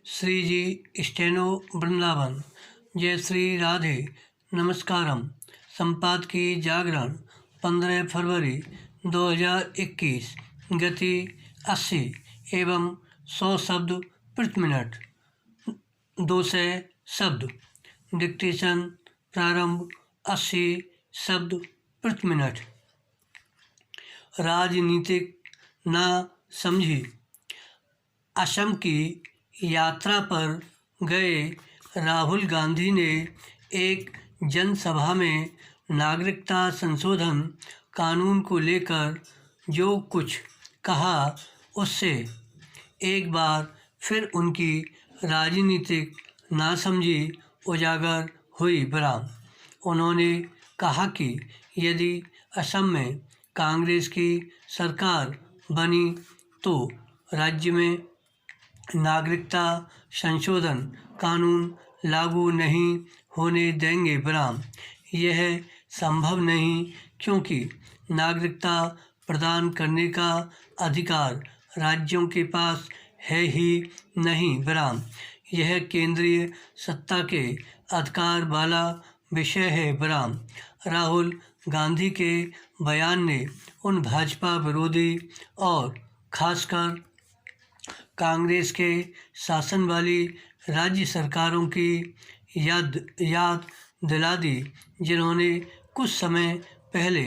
श्री जी steno Vrindavan. जय श्री राधे। नमस्कारम। संपादकीय जागरण 15 फरवरी 2021। गति 80 एवं 100 शब्द प्रति मिनट। 200 शब्द। डिक्टेशन प्रारंभ 80 शब्द प्रति मिनट। राजनीतिक ना समझी। असम की यात्रा पर गए राहुल गांधी ने एक जनसभा में नागरिकता संशोधन कानून को लेकर जो कुछ कहा उससे एक बार फिर उनकी राजनीतिक नासमझी उजागर हुई। उन्होंने कहा कि यदि असम में कांग्रेस की सरकार बनी तो राज्य में नागरिकता संशोधन कानून लागू नहीं होने देंगे। यह संभव नहीं, क्योंकि नागरिकता प्रदान करने का अधिकार राज्यों के पास है ही नहीं। यह केंद्रीय सत्ता के अधिकार वाला विषय है। राहुल गांधी के बयान ने उन भाजपा विरोधी और खासकर कांग्रेस के शासन वाली राज्य सरकारों की याद दिला दी, जिन्होंने कुछ समय पहले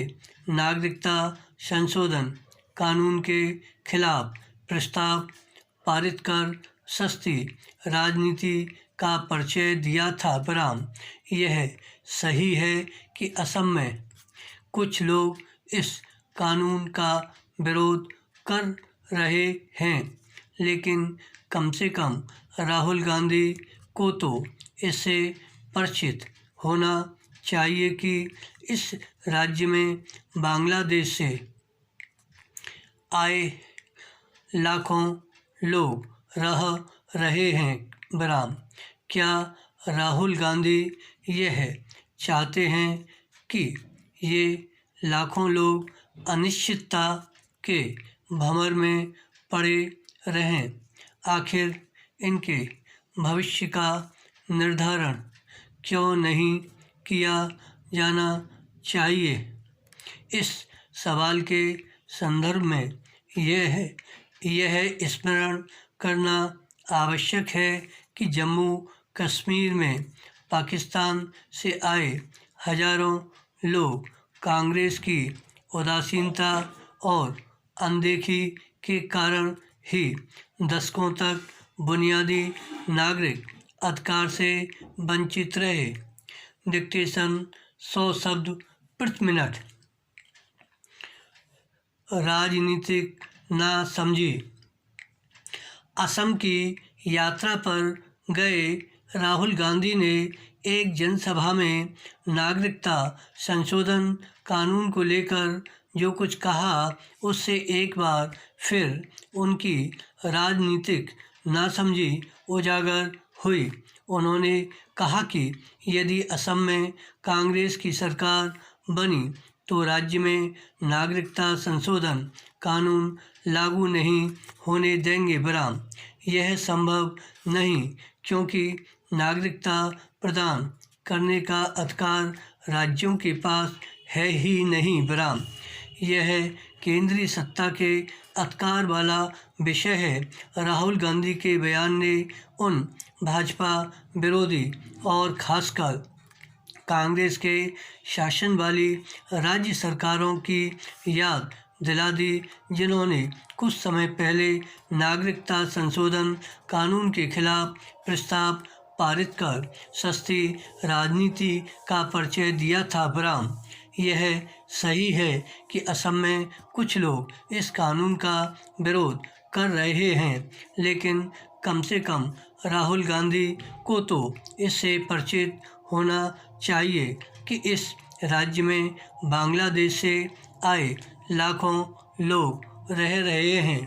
नागरिकता संशोधन कानून के खिलाफ प्रस्ताव पारित कर सस्ती राजनीति का परिचय दिया था। यह सही है कि असम में कुछ लोग इस कानून का विरोध कर रहे हैं, लेकिन कम से कम राहुल गांधी को तो इससे परिचित होना चाहिए कि इस राज्य में बांग्लादेश से आए लाखों लोग रह रहे हैं। क्या राहुल गांधी यह चाहते हैं कि ये लाखों लोग अनिश्चितता के भंवर में पड़े रहें? आखिर इनके भविष्य का निर्धारण क्यों नहीं किया जाना चाहिए? इस सवाल के संदर्भ में यह स्मरण करना आवश्यक है कि जम्मू कश्मीर में पाकिस्तान से आए हजारों लोग कांग्रेस की उदासीनता और अनदेखी के कारण ही दशकों तक बुनियादी नागरिक अधिकार से वंचित रहे। डिक्टेशन 100 शब्द प्रति मिनट। राजनीतिक ना समझी। असम की यात्रा पर गए राहुल गांधी ने एक जनसभा में नागरिकता संशोधन कानून को लेकर जो कुछ कहा उससे एक बार फिर उनकी राजनीतिक नासमझी उजागर हुई। उन्होंने कहा कि यदि असम में कांग्रेस की सरकार बनी तो राज्य में नागरिकता संशोधन कानून लागू नहीं होने देंगे। यह संभव नहीं, क्योंकि नागरिकता प्रदान करने का अधिकार राज्यों के पास है ही नहीं। यह केंद्रीय सत्ता के अधिकार वाला विषय है। राहुल गांधी के बयान ने उन भाजपा विरोधी और खासकर कांग्रेस के शासन वाली राज्य सरकारों की याद दिला दी, जिन्होंने कुछ समय पहले नागरिकता संशोधन कानून के खिलाफ प्रस्ताव पारित कर सस्ती राजनीति का परिचय दिया था। यह सही है कि असम में कुछ लोग इस कानून का विरोध कर रहे हैं, लेकिन कम से कम राहुल गांधी को तो इससे परिचित होना चाहिए कि इस राज्य में बांग्लादेश से आए लाखों लोग रह रहे हैं।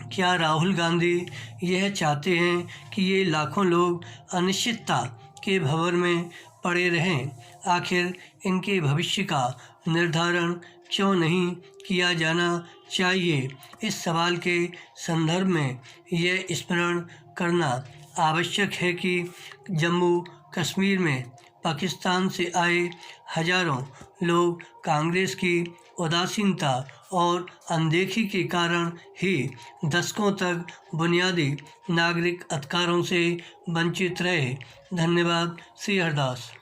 क्या राहुल गांधी यह चाहते हैं कि ये लाखों लोग अनिश्चितता के भंवर में पड़े रहें? आखिर इनके भविष्य का निर्धारण क्यों नहीं किया जाना चाहिए? इस सवाल के संदर्भ में यह स्मरण करना आवश्यक है कि जम्मू कश्मीर में पाकिस्तान से आए हजारों लोग कांग्रेस की उदासीनता और अनदेखी के कारण ही दशकों तक बुनियादी नागरिक अधिकारों से वंचित रहे। धन्यवाद। श्री हरदास।